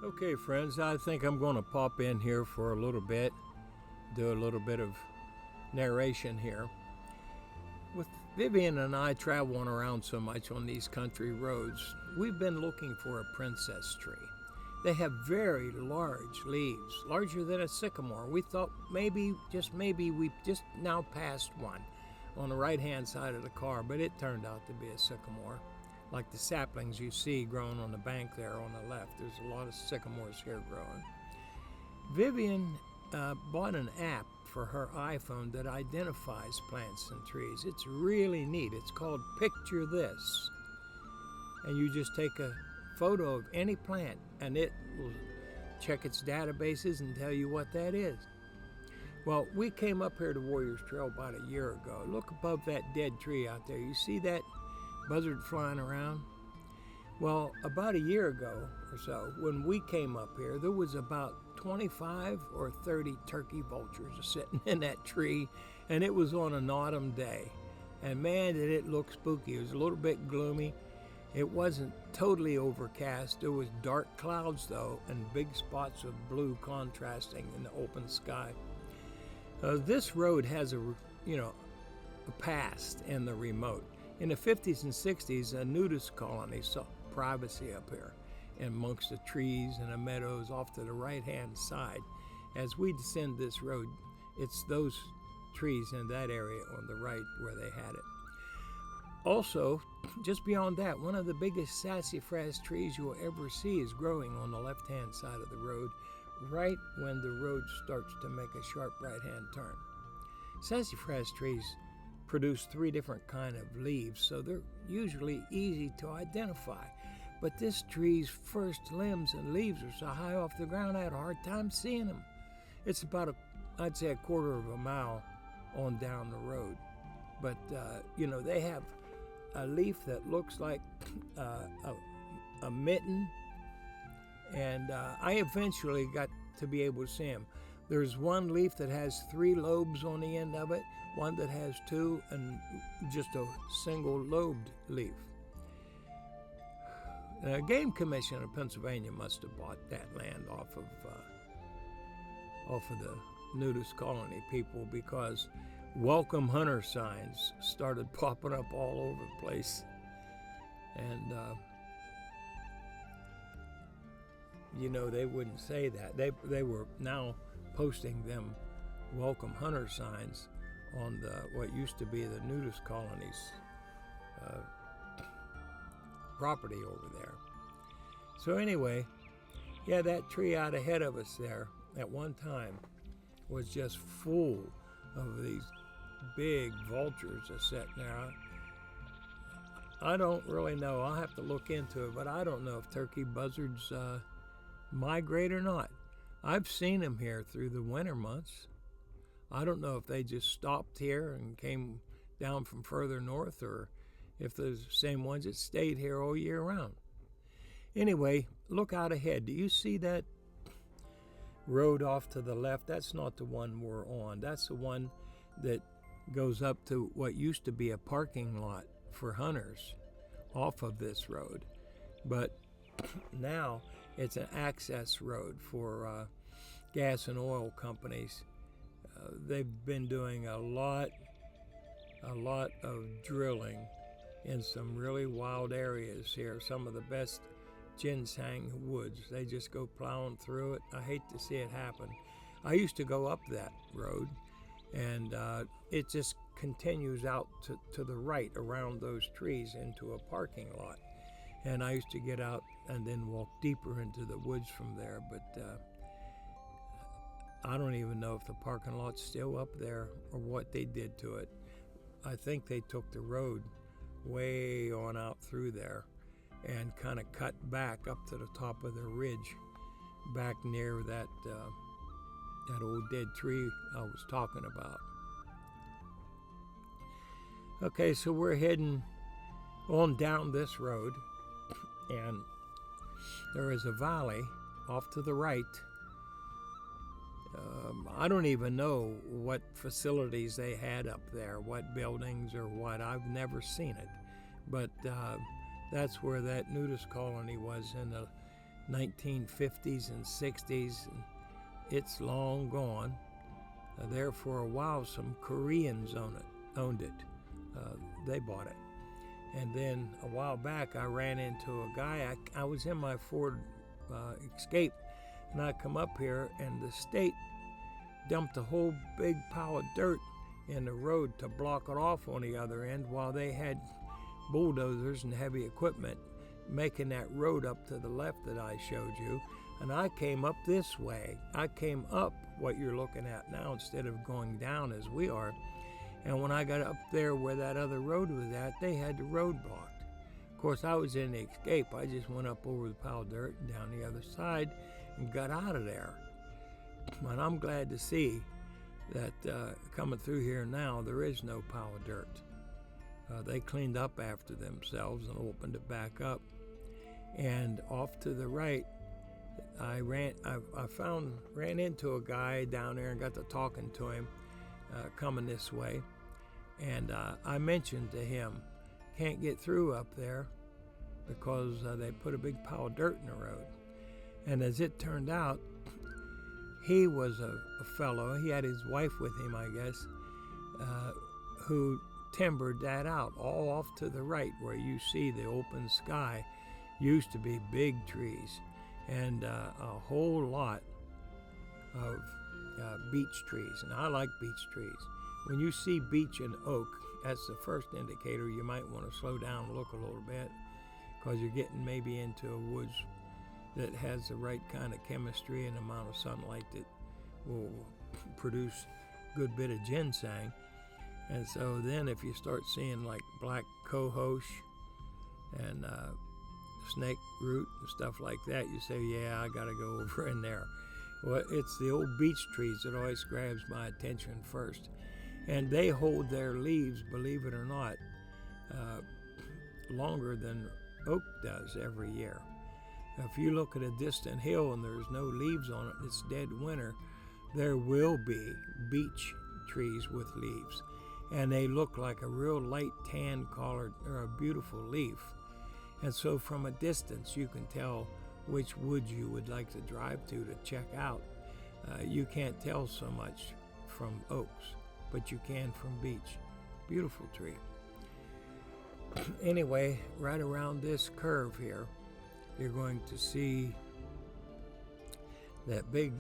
Okay, friends, I think I'm going to pop in here for a little bit, do a little bit of narration here. With Vivian and I traveling around so much on these country roads, we've been looking for a princess tree. They have very large leaves, larger than a sycamore. We thought maybe, just maybe, we just now passed one on the right-hand side of the car, but it turned out to be a sycamore. Like the saplings you see growing on the bank there on the left. There's a lot of sycamores here growing. Vivian bought an app for her iPhone that identifies plants and trees. It's really neat. It's called Picture This. And you just take a photo of any plant and it will check its databases and tell you what that is. Well, we came up here to Warriors Trail about a year ago. Look above that dead tree out there. You see that buzzard flying around? Well, about a year ago or so, when we came up here, there was about 25 or 30 turkey vultures sitting in that tree, and it was on an autumn day. And man, did it look spooky. It was a little bit gloomy. It wasn't totally overcast. There was dark clouds, though, and big spots of blue contrasting in the open sky. This road has a past in the remote. In the 50s and 60s, a nudist colony sought privacy up here amongst the trees and the meadows off to the right-hand side. As we descend this road, it's those trees in that area on the right where they had it. Also, just beyond that, one of the biggest sassafras trees you'll ever see is growing on the left-hand side of the road, right when the road starts to make a sharp right-hand turn. Sassafras trees produce 3 different kind of leaves, so they're usually easy to identify. But this tree's first limbs and leaves are so high off the ground I had a hard time seeing them. It's about I'd say a quarter of a mile on down the road. But they have a leaf that looks like a mitten, and I eventually got to be able to see them. There's one leaf that has 3 lobes on the end of it, one that has 2, and just a single lobed leaf. The Game Commission of Pennsylvania must have bought that land off of the nudist colony people, because welcome hunter signs started popping up all over the place. And they wouldn't say that. They were now posting them welcome hunter signs on what used to be the nudist colony's property over there. So anyway, yeah, that tree out ahead of us there at one time was just full of these big vultures that sat there. I don't really know. I'll have to look into it, but I don't know if turkey buzzards migrate or not. I've seen them here through the winter months. I don't know if they just stopped here and came down from further north, or if they're the same ones that stayed here all year round. Anyway, look out ahead. Do you see that road off to the left? That's not the one we're on. That's the one that goes up to what used to be a parking lot for hunters off of this road. But now it's an access road for gas and oil companies. They've been doing a lot of drilling in some really wild areas here, some of the best ginseng woods. They just go plowing through it. I hate to see it happen. I used to go up that road, and it just continues out to the right around those trees into a parking lot. And I used to get out and then walk deeper into the woods from there, but I don't even know if the parking lot's still up there or what they did to it. I think they took the road way on out through there and kind of cut back up to the top of the ridge back near that old dead tree I was talking about. Okay, so we're heading on down this road, and there is a valley off to the right. I don't even know what facilities they had up there, what buildings or what. I've never seen it. But that's where that nudist colony was in the 1950s and 60s. And it's long gone. There for a while, some Koreans owned it. They bought it. And then a while back, I ran into a guy. I was in my Ford Escape, and I come up here, and the state dumped a whole big pile of dirt in the road to block it off on the other end, while they had bulldozers and heavy equipment making that road up to the left that I showed you. And I came up this way. I came up what you're looking at now instead of going down as we are. And when I got up there where that other road was at, they had the road blocked. Of course, I was in the Escape. I just went up over the pile of dirt and down the other side and got out of there. And I'm glad to see that coming through here now, there is no pile of dirt. They cleaned up after themselves and opened it back up. And off to the right, I ran into a guy down there and got to talking to him coming this way. And I mentioned to him, can't get through up there because they put a big pile of dirt in the road. And as it turned out, he was a fellow, he had his wife with him, I guess, who timbered that out. All off to the right where you see the open sky used to be big trees and a whole lot of beech trees. And I like beech trees. When you see beech and oak, that's the first indicator you might want to slow down and look a little bit, because you're getting maybe into a woods that has the right kind of chemistry and amount of sunlight that will produce a good bit of ginseng. And so then if you start seeing like black cohosh and snake root and stuff like that, you say, yeah, I got to go over in there. Well, it's the old beech trees that always grabs my attention first. And they hold their leaves, believe it or not, longer than oak does every year. If you look at a distant hill and there's no leaves on it, it's dead winter, there will be beech trees with leaves. And they look like a real light tan colored, or a beautiful leaf. And so from a distance, you can tell which woods you would like to drive to check out. You can't tell so much from oaks, but you can from beech. Beautiful tree. Anyway, right around this curve here, you're going to see that big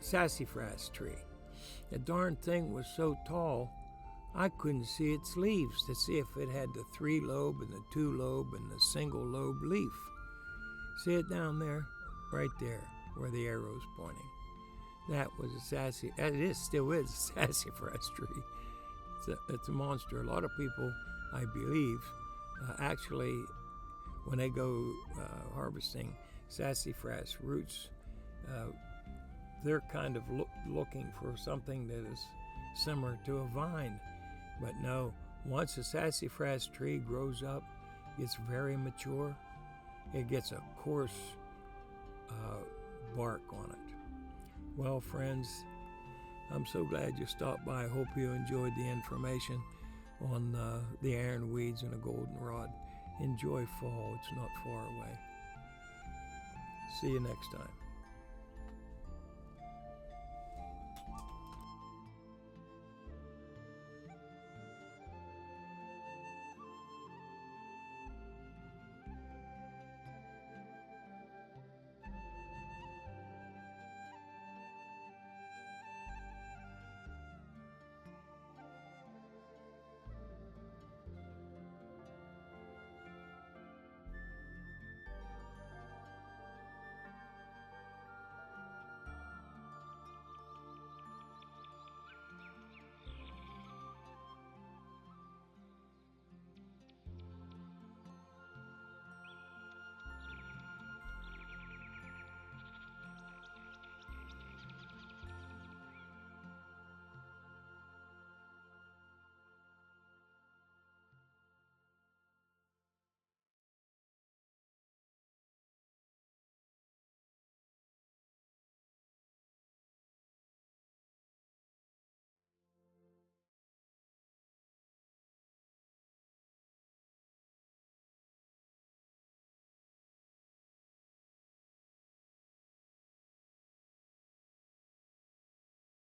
sassafras tree. The darn thing was so tall, I couldn't see its leaves to see if it had the 3-lobe and the 2-lobe and the single-lobe leaf. See it down there? Right there, where the arrow's pointing. That was a still is a sassafras tree. It's a monster. A lot of people, I believe, actually, when they go harvesting sassafras roots, they're kind of looking for something that is similar to a vine. But no, once a sassafras tree grows up, gets very mature, it gets a coarse bark on it. Well, friends, I'm so glad you stopped by. I hope you enjoyed the information on the ironweeds and the goldenrod. Enjoy fall. It's not far away. See you next time.